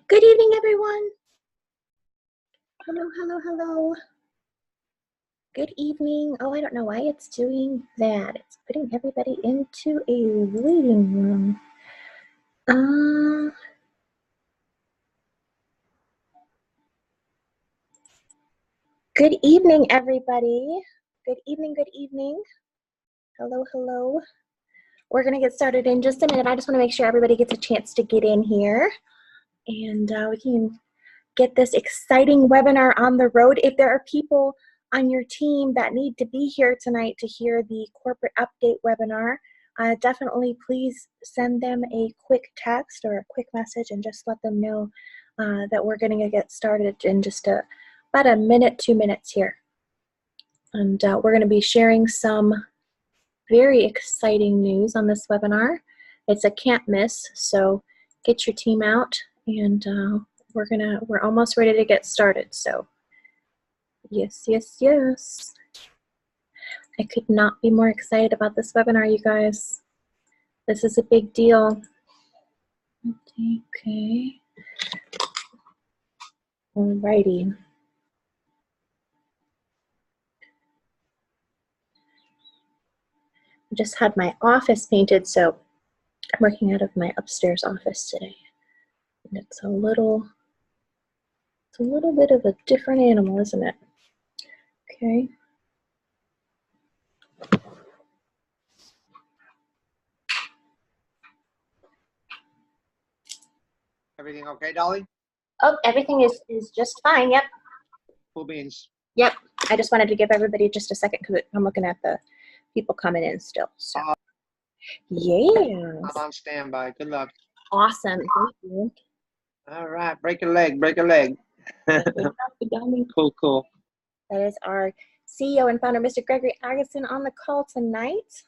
Good evening, everyone. Hello, hello, hello. Good evening. Oh, I don't know why it's doing that. It's putting everybody into a waiting room. Good evening, everybody. Good evening, good evening. Hello, hello. We're going to get started in just a minute. I just want to make sure everybody gets a chance to get in here. And we can get this exciting webinar on the road. If there are people on your team that need to be here tonight to hear the corporate update webinar, definitely please send them a quick text or a quick message and just let them know that we're going to get started in just about a minute, 2 minutes here. And we're going to be sharing some very exciting news on this webinar. It's a can't miss, so get your team out, and we're almost ready to get started. So yes, yes, yes. I could not be more excited about this webinar, you guys. This is a big deal. Okay. Alrighty. I just had my office painted, so I'm working out of my upstairs office today. And it's a little bit of a different animal, isn't it? Okay. Everything okay, Dolly? Oh, everything is just fine. Yep. Cool beans. Yep. I just wanted to give everybody just a second because I'm looking at the people coming in still. So, yes. I'm on standby. Good luck. Awesome. Thank you. All right. Break a leg. Break a leg. Cool, cool. That is our CEO and founder, Mr. Gregory Agason, on the call tonight,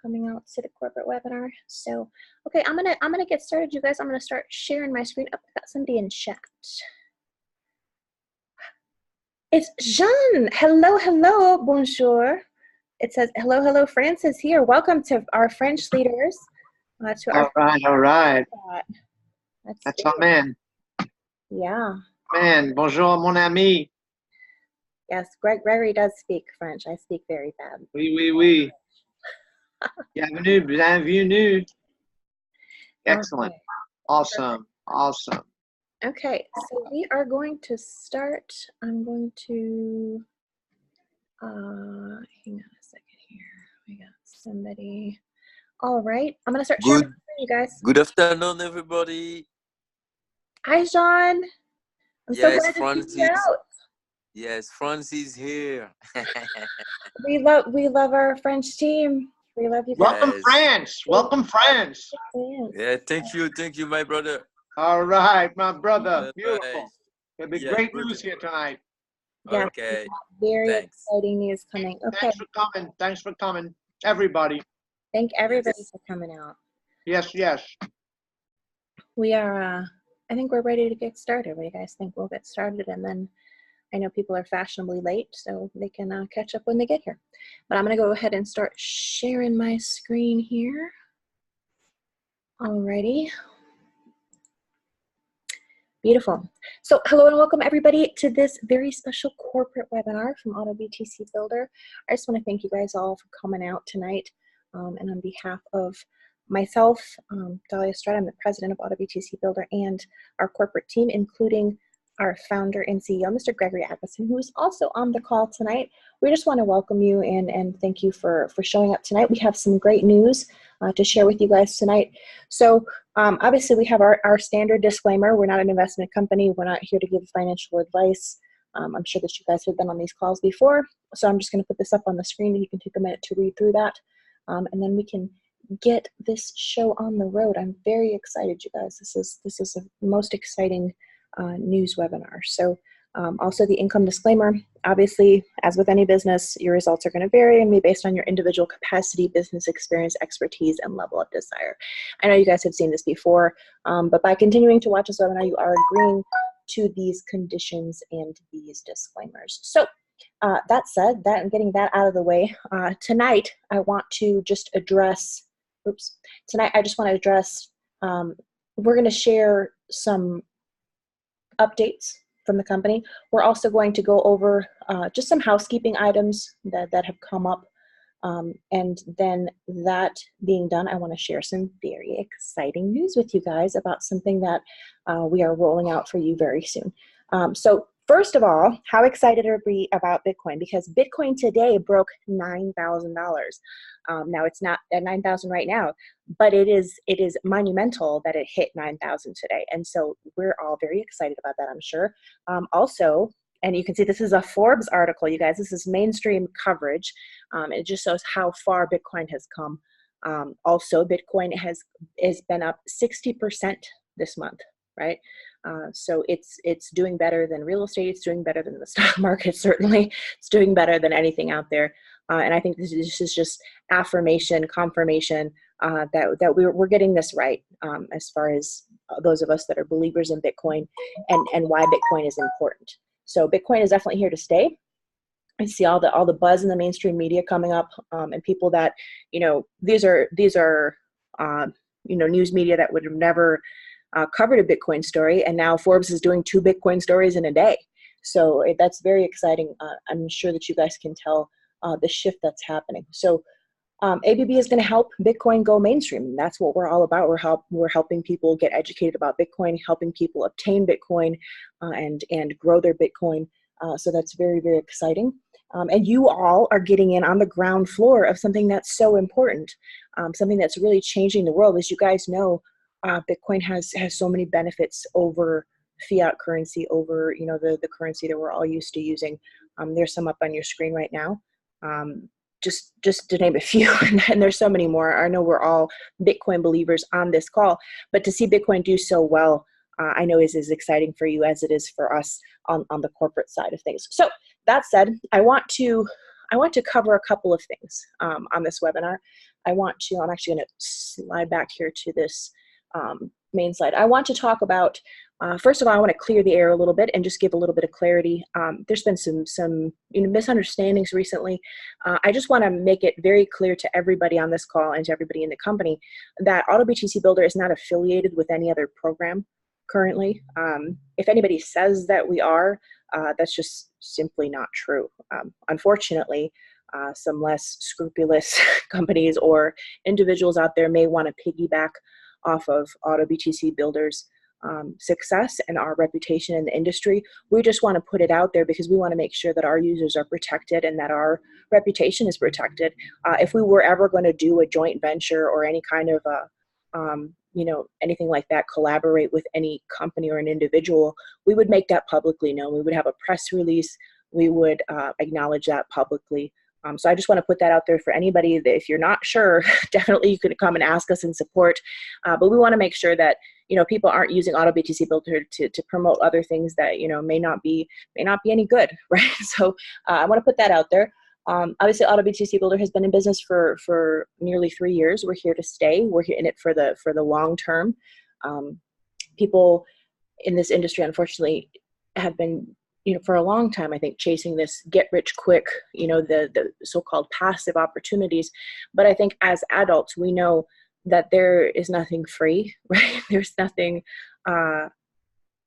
coming out to the corporate webinar. So, okay, I'm gonna get started, you guys. I'm gonna start sharing my screen. Oh, I got somebody in chat. It's Jean. Hello, hello, bonjour. It says, hello, hello, Francis here. Welcome to our French leaders. All right. That's our man. Yeah. Man, bonjour, mon ami. Yes, Gregory does speak French. I speak very bad. Oui. Bienvenue. Excellent. Okay. Awesome. Okay, so we are going to start. I'm going to, hang on a second here. We got somebody. All right, I'm going to start sharing my screen, you guys. Good afternoon, everybody. Hi, Jean. I'm so glad to see you out. Yes, Francis here. We love our French team. We love you guys. Welcome, France. Welcome, France. Yeah, thank you, my brother. All right, my brother. Beautiful. Right. There'll be great news here tonight. Yeah, okay. very exciting news coming. Okay. Thanks for coming, everybody. Thank everybody for coming out. Yes. We are, I think we're ready to get started. What do you guys think? We'll get started, and then I know people are fashionably late, so they can catch up when they get here. But I'm going to go ahead and start sharing my screen here. Alrighty. Beautiful. So hello and welcome everybody to this very special corporate webinar from Auto BTC Builder. I just want to thank you guys all for coming out tonight. And on behalf of myself, Dahlia Estrada, I'm the president of Auto BTC Builder, and our corporate team, including our founder and CEO, Mr. Gregory Agason, who is also on the call tonight. We just want to welcome you and thank you for showing up tonight. We have some great news to share with you guys tonight. So obviously we have our standard disclaimer. We're not an investment company. We're not here to give financial advice. I'm sure that you guys have been on these calls before. So I'm just going to put this up on the screen and you can take a minute to read through that. And then we can get this show on the road. I'm very excited, you guys. This is the most exciting news webinar. So also the income disclaimer, obviously, as with any business, your results are going to vary and be based on your individual capacity, business experience, expertise, and level of desire. I know you guys have seen this before, but by continuing to watch this webinar, you are agreeing to these conditions and these disclaimers. So that said, getting that out of the way, tonight I want to just address, we're going to share some updates from the company. We're also going to go over just some housekeeping items that have come up. And then that being done, I want to share some very exciting news with you guys about something that we are rolling out for you very soon. So first of all, how excited are we about Bitcoin? Because Bitcoin today broke $9,000. Now it's not at 9,000 right now, but it is monumental that it hit 9,000 today. And so we're all very excited about that, I'm sure. Also, and you can see this is a Forbes article, you guys. This is mainstream coverage. It just shows how far Bitcoin has come. Also, Bitcoin has been up 60% this month, right? So it's doing better than real estate. It's doing better than the stock market, certainly. It's doing better than anything out there. And I think this is just affirmation, confirmation that we're getting this right as far as those of us that are believers in Bitcoin and why Bitcoin is important. So Bitcoin is definitely here to stay. I see all the buzz in the mainstream media coming up, and people that, these are news media that would have never covered a Bitcoin story, and now Forbes is doing 2 Bitcoin stories in a day. So that's very exciting. I'm sure that you guys can tell the shift that's happening. So ABB is going to help Bitcoin go mainstream. That's what we're all about. We're helping people get educated about Bitcoin, helping people obtain Bitcoin and grow their Bitcoin. So that's very, very exciting. And you all are getting in on the ground floor of something that's so important, something that's really changing the world. As you guys know, Bitcoin has so many benefits over fiat currency, over the currency that we're all used to using. There's some up on your screen right now. Just to name a few, and there's so many more. I know we're all Bitcoin believers on this call, but to see Bitcoin do so well, I know is as exciting for you as it is for us on the corporate side of things. So that said, I want to cover a couple of things on this webinar. I'm actually going to slide back here to this main slide. I want to talk about, first of all, I want to clear the air a little bit and just give a little bit of clarity. There's been some misunderstandings recently. I just want to make it very clear to everybody on this call and to everybody in the company that AutoBTC Builder is not affiliated with any other program currently. If anybody says that we are, that's just simply not true. Unfortunately, some less scrupulous companies or individuals out there may want to piggyback off of AutoBTC Builder's success and our reputation in the industry. We just want to put it out there because we want to make sure that our users are protected and that our reputation is protected. If we were ever going to do a joint venture or any kind of anything like that, collaborate with any company or an individual, we would make that publicly known. We would have a press release. We would acknowledge that publicly. So I just want to put that out there for anybody that if you're not sure, definitely you could come and ask us in support. But we want to make sure that people aren't using AutoBTC Builder to promote other things that may not be any good, right? So I want to put that out there. Obviously, AutoBTC Builder has been in business for nearly 3 years. We're here to stay. We're here in it for the long term. People in this industry, unfortunately, have been for a long time, I think, chasing this get rich quick, the so-called passive opportunities. But I think as adults, we know that there is nothing free, right? There's nothing,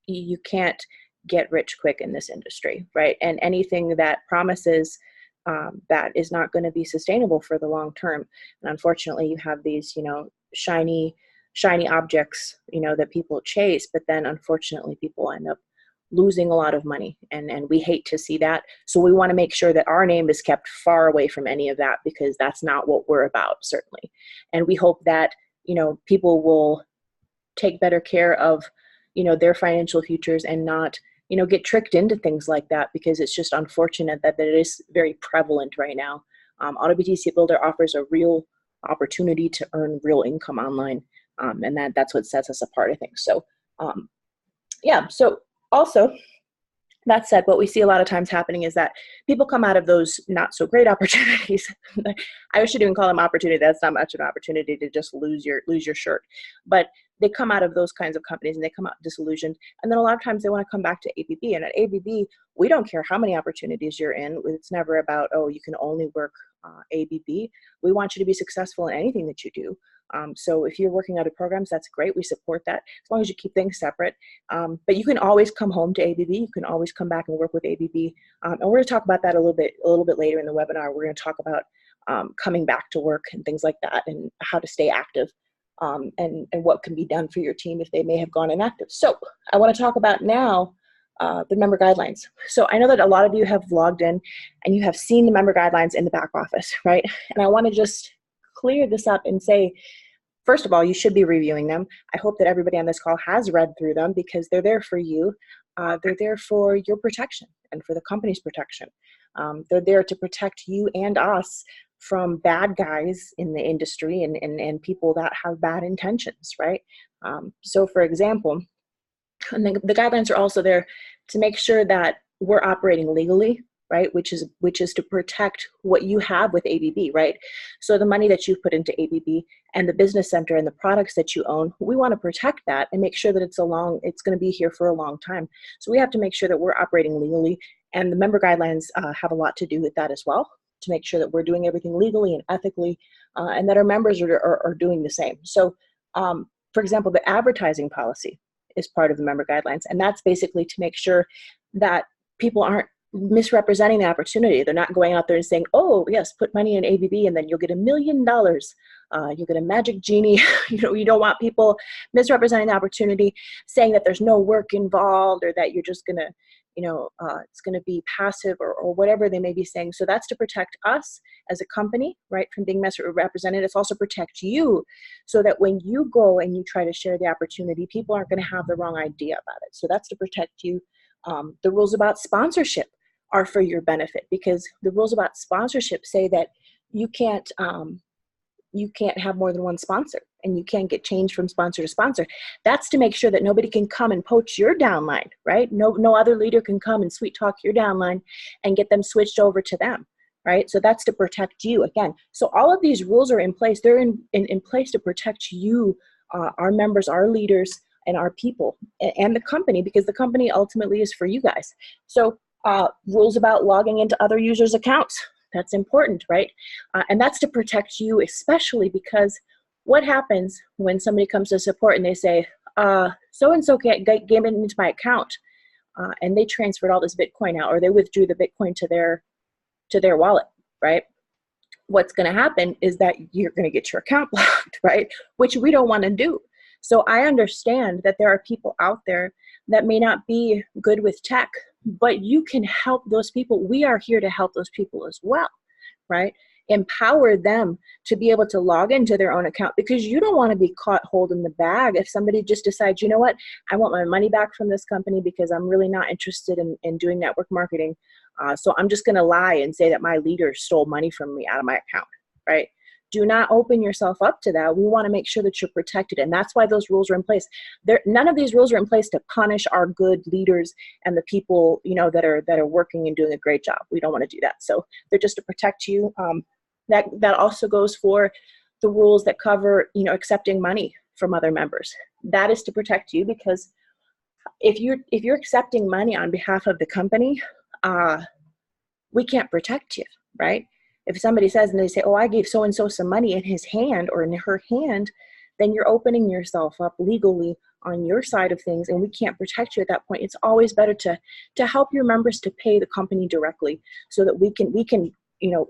you can't get rich quick in this industry, right? And anything that promises that is not going to be sustainable for the long term. And unfortunately, you have these, shiny objects, that people chase, but then unfortunately people end up losing a lot of money, and we hate to see that. So we want to make sure that our name is kept far away from any of that, because that's not what we're about, certainly. And we hope that people will take better care of their financial futures and not get tricked into things like that, because it's just unfortunate that it is very prevalent right now. AutoBTC Builder offers a real opportunity to earn real income online, and that's what sets us apart, I think. So yeah, so also, that said, what we see a lot of times happening is that people come out of those not so great opportunities. I shouldn't even call them opportunity. That's not much of an opportunity to just lose your shirt. But they come out of those kinds of companies and they come out disillusioned. And then a lot of times they want to come back to ABB. And at ABB, we don't care how many opportunities you're in. It's never about, oh, you can only work ABB. We want you to be successful in anything that you do. So if you're working other programs, that's great. We support that as long as you keep things separate. But you can always come home to ABB. You can always come back and work with ABB. And we're going to talk about that a little bit later in the webinar. We're going to talk about coming back to work and things like that, and how to stay active, and what can be done for your team if they may have gone inactive. So I want to talk about now the member guidelines. So I know that a lot of you have logged in and you have seen the member guidelines in the back office, right? And I want to just clear this up and say, first of all, you should be reviewing them. I hope that everybody on this call has read through them, because they're there for you. They're there for your protection and for the company's protection. They're there to protect you and us from bad guys in the industry and people that have bad intentions, right? So for example, and the guidelines are also there to make sure that we're operating legally, right? Which is to protect what you have with ABB, right? So the money that you've put into ABB and the business center and the products that you own, we want to protect that and make sure that it's going to be here for a long time. So we have to make sure that we're operating legally, and the member guidelines have a lot to do with that as well, to make sure that we're doing everything legally and ethically, and that our members are doing the same. So for example, the advertising policy is part of the member guidelines, and that's basically to make sure that people aren't misrepresenting the opportunity. They're not going out there and saying, oh yes, put money in ABB and then you'll get $1 million. You'll get a magic genie. You don't want people misrepresenting the opportunity, saying that there's no work involved, or that you're just gonna, it's gonna be passive, or whatever they may be saying. So that's to protect us as a company, right, from being misrepresented. It's also protect you, so that when you go and you try to share the opportunity, people aren't gonna have the wrong idea about it. So that's to protect you. The rules about sponsorship are for your benefit, because the rules about sponsorship say that you can't have more than one sponsor, and you can't get changed from sponsor to sponsor. That's to make sure that nobody can come and poach your downline, right? No other leader can come and sweet talk your downline and get them switched over to them, right? So that's to protect you again. So all of these rules are in place. They're in place to protect you, our members, our leaders, and our people, and the company, because the company ultimately is for you guys. So rules about logging into other users' accounts, that's important, right? And that's to protect you, especially because what happens when somebody comes to support and they say, so-and-so gave it into my account, and they transferred all this Bitcoin out, or they withdrew the Bitcoin to their wallet, right? What's going to happen is that you're going to get your account blocked, right? Which we don't want to do. So I understand that there are people out there that may not be good with tech, but you can help those people. We are here to help those people as well, right? Empower them to be able to log into their own account, because you don't want to be caught holding the bag if somebody just decides, you know what, I want my money back from this company because I'm really not interested in doing network marketing. So I'm just going to lie and say that my leader stole money from me out of my account, right? Do not open yourself up to that. We want to make sure that you're protected, and that's why those rules are in place. None of these rules are in place to punish our good leaders and the people, that are working and doing a great job. We don't want to do that. So they're just to protect you. That also goes for the rules that cover, accepting money from other members. That is to protect you, because if you're accepting money on behalf of the company, we can't protect you, right? If somebody says, and they say, oh, I gave so-and-so some money in his hand or in her hand, then you're opening yourself up legally on your side of things, and we can't protect you at that point. It's always better to help your members to pay the company directly, so that we can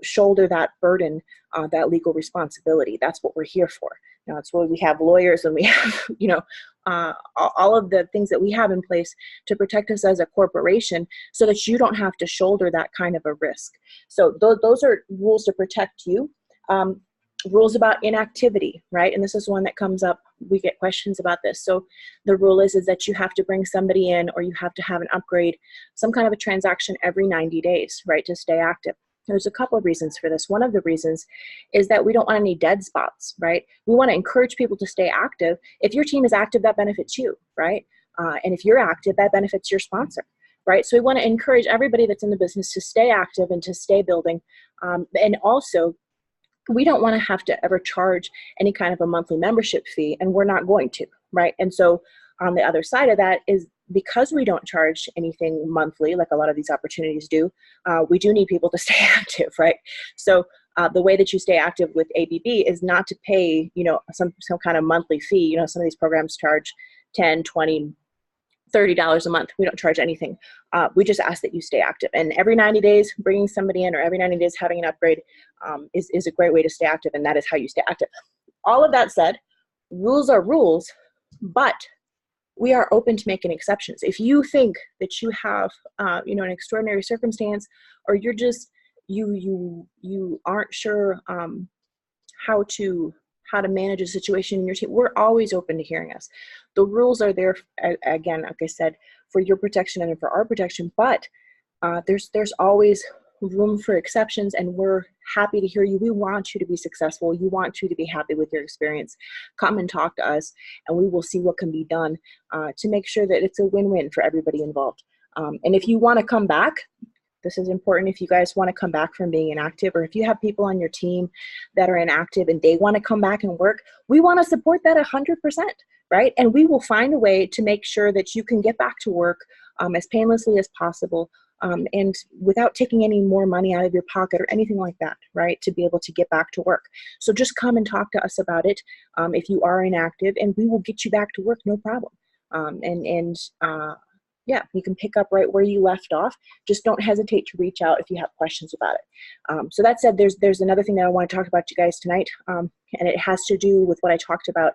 shoulder that burden, that legal responsibility. That's what we're here for. It's why we have lawyers, and we have, all of the things that we have in place to protect us as a corporation, so that you don't have to shoulder that kind of a risk. So those are rules to protect you. Rules about inactivity, right? And this is one that comes up. We get questions about this. So the rule is that you have to bring somebody in, or you have to have an upgrade, some kind of a transaction every 90 days, right, to stay active. There's a couple of reasons for this. One of the reasons is that we don't want any dead spots, right? We want to encourage people to stay active. If your team is active, that benefits you, right? And if you're active, that benefits your sponsor, right? So we want to encourage everybody that's in the business to stay active and to stay building. And also, we don't want to have to ever charge any kind of a monthly membership fee, and we're not going to, right? And so on the other side of that is, because we don't charge anything monthly like a lot of these opportunities do, we do need people to stay active, right? So the way that you stay active with ABB is not to pay, you know, some kind of monthly fee. You know, some of these programs charge $10, $20, $30 a month. We don't charge anything. We just ask that you stay active. And every 90 days, bringing somebody in, or every 90 days having an upgrade is a great way to stay active, and that is how you stay active. All of that said, rules are rules, but we are open to making exceptions. If you think that you have, you know, an extraordinary circumstance, or you're just, you aren't sure how to manage a situation in your team, we're always open to hearing us. The rules are there, again, like I said, for your protection and for our protection, but there's always room for exceptions, and we're happy to hear you. We want you to be successful. You want you to be happy with your experience. Come and talk to us, and we will see what can be done to make sure that it's a win-win for everybody involved. And if you want to come back, this is important. If you guys want to come back from being inactive, or if you have people on your team that are inactive and they want to come back and work, we want to support that 100%, right? And we will find a way to make sure that you can get back to work as painlessly as possible, and without taking any more money out of your pocket or anything like that, right? To be able to get back to work. So just come and talk to us about it if you are inactive, and we will get you back to work, no problem. Yeah, you can pick up right where you left off. Just don't hesitate to reach out if you have questions about it. So that said, there's another thing that I want to talk about to you guys tonight, and it has to do with what I talked about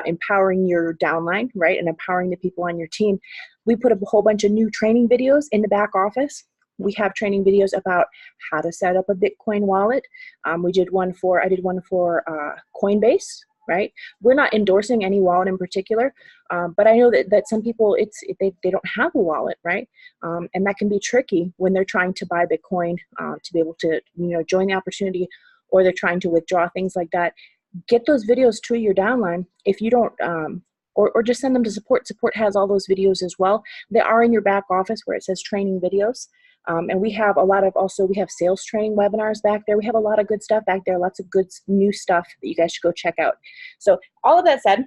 empowering your downline, right, and empowering the people on your team. We put up a whole bunch of new training videos in the back office. We have training videos about how to set up a Bitcoin wallet. I did one for Coinbase. Right? We're not endorsing any wallet in particular, but I know that some people, they don't have a wallet, right? And that can be tricky when they're trying to buy Bitcoin to be able to, you know, join the opportunity, or they're trying to withdraw, things like that. Get those videos to your downline. If you don't, or just send them to support. Support has all those videos as well. They are in your back office where it says training videos. And we have we have sales training webinars back there. We have a lot of good stuff back there, lots of good new stuff that you guys should go check out. So all of that said,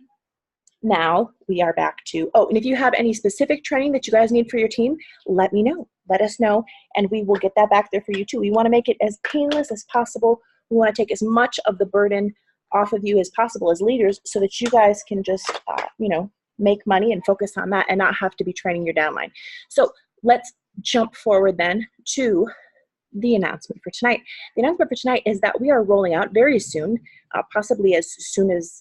now we are back to, and if you have any specific training that you guys need for your team, let me know. Let us know, and we will get that back there for you too. We want to make it as painless as possible. We want to take as much of the burden off of you as possible as leaders, so that you guys can just, you know, make money and focus on that and not have to be training your downline. So let's jump forward then to the announcement for tonight. The announcement for tonight is that we are rolling out very soon, possibly as soon as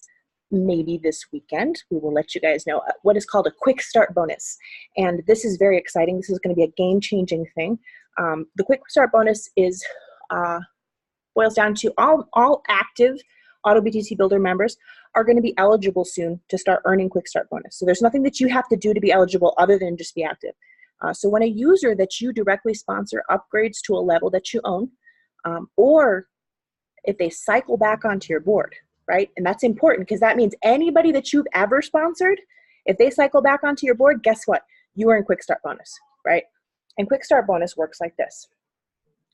maybe this weekend. We will let you guys know what is called a quick start bonus. And this is very exciting. This is going to be a game-changing thing. The quick start bonus is boils down to all active AutoBTC Builder members are going to be eligible soon to start earning quick start bonus. So there's nothing that you have to do to be eligible other than just be active. So when a user that you directly sponsor upgrades to a level that you own, or if they cycle back onto your board, right? And that's important, because that means anybody that you've ever sponsored, if they cycle back onto your board, guess what? You are in quick start bonus, right? And quick start bonus works like this.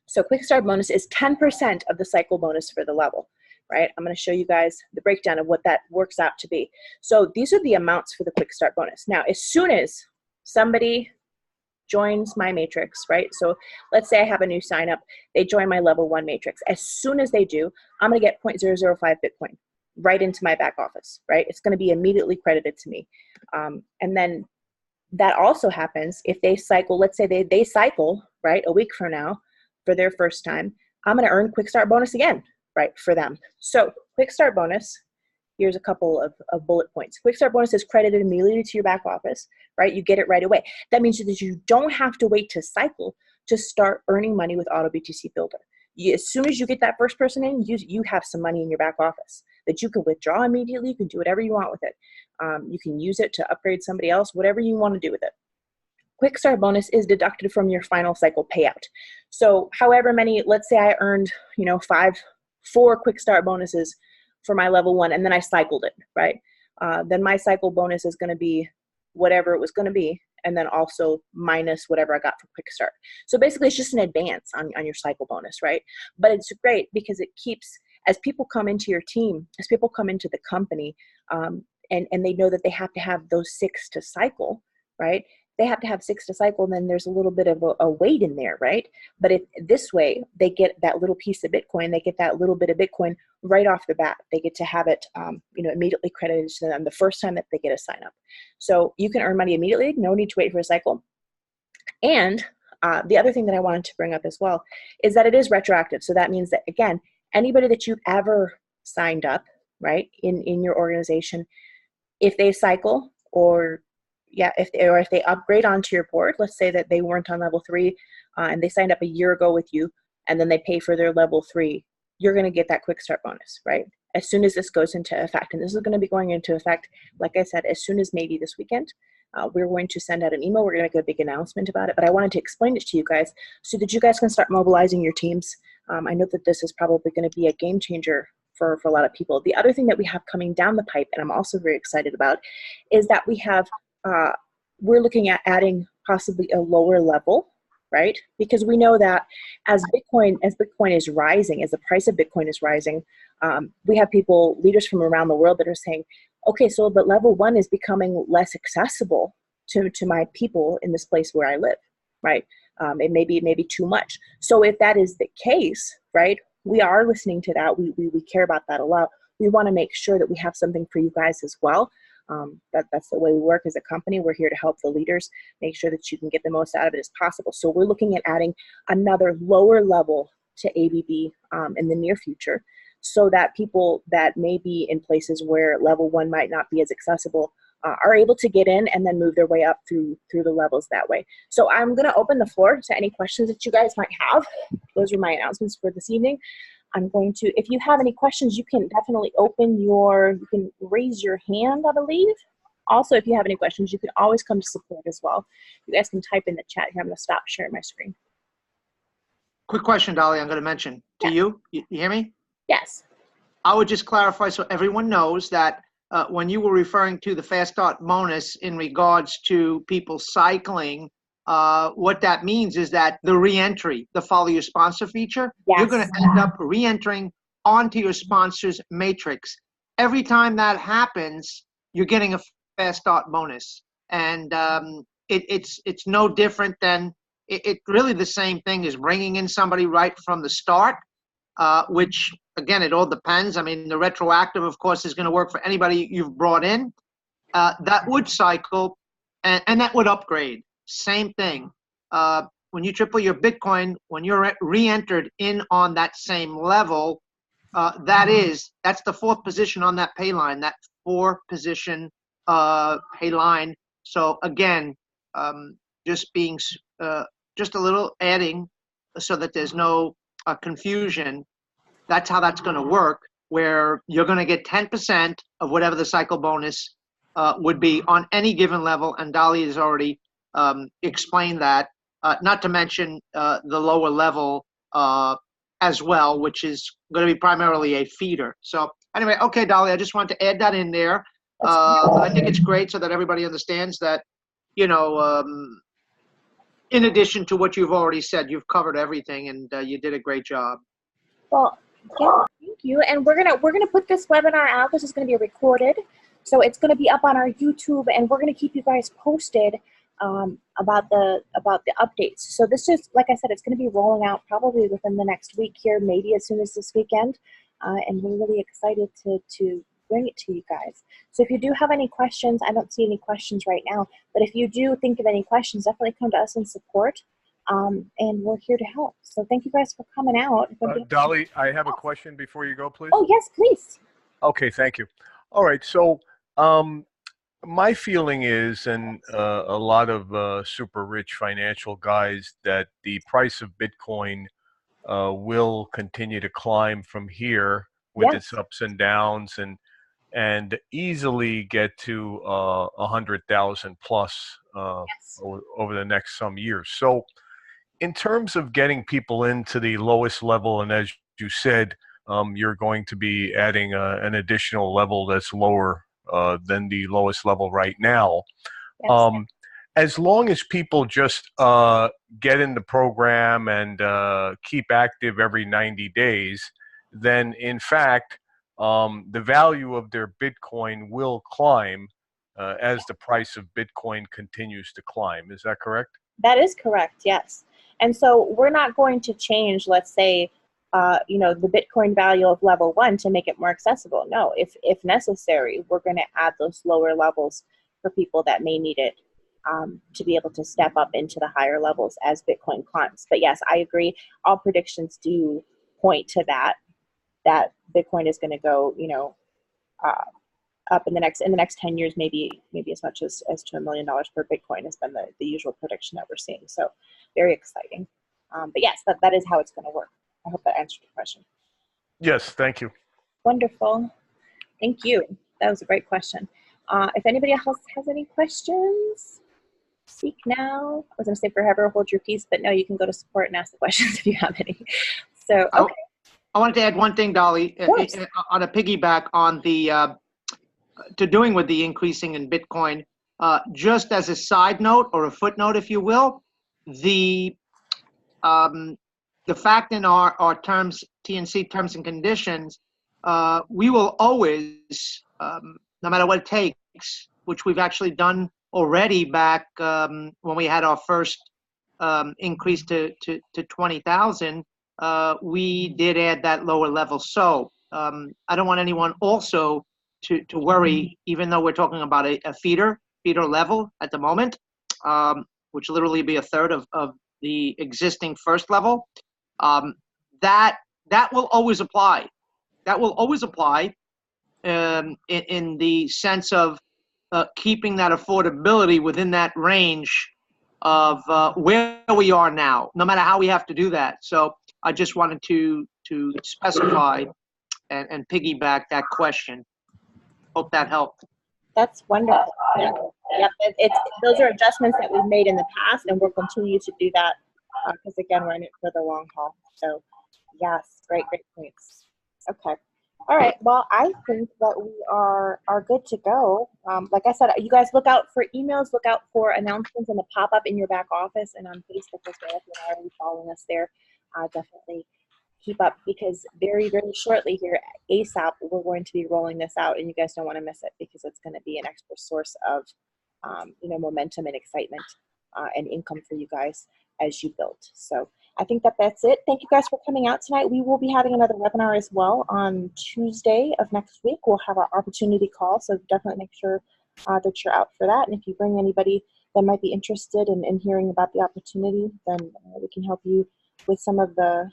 So quick start bonus is 10% of the cycle bonus for the level, right? I'm going to show you guys the breakdown of what that works out to be. So these are the amounts for the quick start bonus. Now, as soon as somebody joins my matrix, right? So let's say I have a new sign up, they join my level 1 matrix. As soon as they do, I'm going to get 0.005 Bitcoin right into my back office, right? It's going to be immediately credited to me. And then that also happens if they cycle, let's say they cycle, right, a week from now for their first time, I'm going to earn quick start bonus again, right, for them. So quick start bonus, here's a couple of bullet points. Quick start bonus is credited immediately to your back office, right? You get it right away. That means that you don't have to wait to cycle to start earning money with AutoBTC Builder. As soon as you get that first person in, you have some money in your back office that you can withdraw immediately. You can do whatever you want with it. You can use it to upgrade somebody else, whatever you want to do with it. Quick start bonus is deducted from your final cycle payout. So however many, let's say I earned, 4 quick start bonuses for my level 1, and then I cycled it, right? Then my cycle bonus is going to be whatever it was going to be, and then also minus whatever I got for quick start. So basically it's just an advance on your cycle bonus, right? But it's great because it keeps, as people come into your team, as people come into the company, and they know that they have to have those 6 to cycle, right? They have to have 6 to cycle, and then there's a little bit of a wait in there, right? But if this way, they get that little piece of Bitcoin, they get that little bit of Bitcoin right off the bat. They get to have it, immediately credited to them the first time that they get a sign up. So you can earn money immediately, no need to wait for a cycle. And the other thing that I wanted to bring up as well is that it is retroactive. So that means that, again, anybody that you've ever signed up, right, in your organization, if they cycle if they upgrade onto your board, let's say that they weren't on level 3 and they signed up a year ago with you, and then they pay for their level 3, you're going to get that quick start bonus, right? As soon as this goes into effect. And this is going to be going into effect, like I said, as soon as maybe this weekend. We're going to send out an email. We're going to make a big announcement about it, but I wanted to explain it to you guys so that you guys can start mobilizing your teams. I know that this is probably going to be a game changer for a lot of people. The other thing that we have coming down the pipe, and I'm also very excited about, is that we have, we're looking at adding possibly a lower level, right? Because we know that as Bitcoin is rising, as the price of Bitcoin is rising, we have leaders from around the world that are saying, okay, so but level 1 is becoming less accessible to my people in this place where I live, right? It may be too much. So if that is the case, right, we are listening to that. We care about that a lot. We want to make sure that we have something for you guys as well. That's the way we work as a company. We're here to help the leaders make sure that you can get the most out of it as possible. So we're looking at adding another lower level to ABB in the near future, so that people that may be in places where level 1 might not be as accessible are able to get in and then move their way up through the levels that way. So I'm going to open the floor to any questions that you guys might have. Those are my announcements for this evening. I'm going to, if you have any questions, you can definitely you can raise your hand, I believe. Also, if you have any questions, you can always come to support as well. You guys can type in the chat here. I'm going to stop sharing my screen. Quick question, Dolly, I'm going to mention to you. You hear me? Yes. I would just clarify so everyone knows that when you were referring to the fast start bonus in regards to people cycling, what that means is that the re-entry, the follow your sponsor feature, yes, you're going to end up re-entering onto your sponsor's matrix. Every time that happens, you're getting a fast start bonus. And it's no different than, it's really the same thing as bringing in somebody right from the start, which, again, it all depends. I mean, the retroactive, of course, is going to work for anybody you've brought in. That would cycle, and that would upgrade. Same thing. When you triple your Bitcoin, when you're re-entered in on that same level, that's the 4th position on that pay line, that 4-position pay line. So again, just a little adding so that there's no confusion. That's how that's going to work, where you're going to get 10% of whatever the cycle bonus would be on any given level, and Dolly has already explained that, not to mention the lower level as well, which is going to be primarily a feeder. So anyway, okay, Dolly, I just wanted to add that in there. I think it's great so that everybody understands that, in addition to what you've already said, you've covered everything, and you did a great job. Well, yeah, thank you. And we're gonna put this webinar out. This is gonna be recorded, so it's gonna be up on our YouTube, and we're gonna keep you guys posted about the updates. So this is, like I said, it's gonna be rolling out probably within the next week here, maybe as soon as this weekend, and we're really excited to bring it to you guys. So if you do have any questions, I don't see any questions right now, but if you do think of any questions, definitely come to us in support. And we're here to help. So thank you guys for coming out. Dolly, I have a question before you go, please. Oh, yes, please. Okay, thank you. All right, so my feeling is, and a lot of super rich financial guys, that the price of Bitcoin will continue to climb from here with its ups and downs, and easily get to 100,000 plus over the next some years. So in terms of getting people into the lowest level, and as you said, you're going to be adding an additional level that's lower than the lowest level right now. As long as people just get in the program and keep active every 90 days, then in fact, the value of their Bitcoin will climb as the price of Bitcoin continues to climb. Is that correct? That is correct, yes. And so we're not going to change, let's say, the Bitcoin value of level 1 to make it more accessible. No, if necessary, we're going to add those lower levels for people that may need it to be able to step up into the higher levels as Bitcoin climbs. But yes, I agree. All predictions do point to that Bitcoin is going to go, up in the next 10 years, maybe as much as to $1 million per Bitcoin has been the usual prediction that we're seeing. So very exciting. But yes, that is how it's going to work. I hope that answered your question. Yes, thank you. Wonderful. Thank you. That was a great question. If anybody else has any questions, speak now. I was going to say forever hold your peace, but no, you can go to support and ask the questions if you have any. So, okay. I wanted to add one thing, Dolly, on a piggyback on the to doing with the increasing in Bitcoin. Just as a side note or a footnote, if you will, the fact in our terms, TNC terms and conditions, we will always, no matter what it takes, which we've actually done already back when we had our first increase to 20,000, we did add that lower level. So I don't want anyone also to worry, even though we're talking about a feeder level at the moment, which literally be a third of the existing first level. That will always apply. That will always apply in the sense of keeping that affordability within that range of where we are now, no matter how we have to do that. So I just wanted to specify and piggyback that question. Hope that helped. That's wonderful. Yep, those are adjustments that we've made in the past, and we'll continue to do that because again, we're in it for the long haul. So yes, great points. Okay. All right. Well, I think that we are good to go. Like I said, you guys look out for emails, look out for announcements in the pop-up in your back office and on Facebook as well. If you're already following us there, definitely keep up because very, very shortly here, ASAP, we're going to be rolling this out, and you guys don't want to miss it because it's going to be an extra source of, momentum and excitement and income for you guys as you build. So I think that's it. Thank you guys for coming out tonight. We will be having another webinar as well on Tuesday of next week. We'll have our opportunity call, so definitely make sure that you're out for that. And if you bring anybody that might be interested in hearing about the opportunity, then we can help you with some of the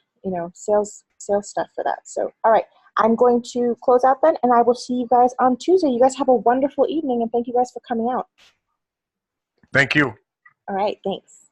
sales stuff for that. So, all right, I'm going to close out then, and I will see you guys on Tuesday. You guys have a wonderful evening, and thank you guys for coming out. Thank you. All right, thanks.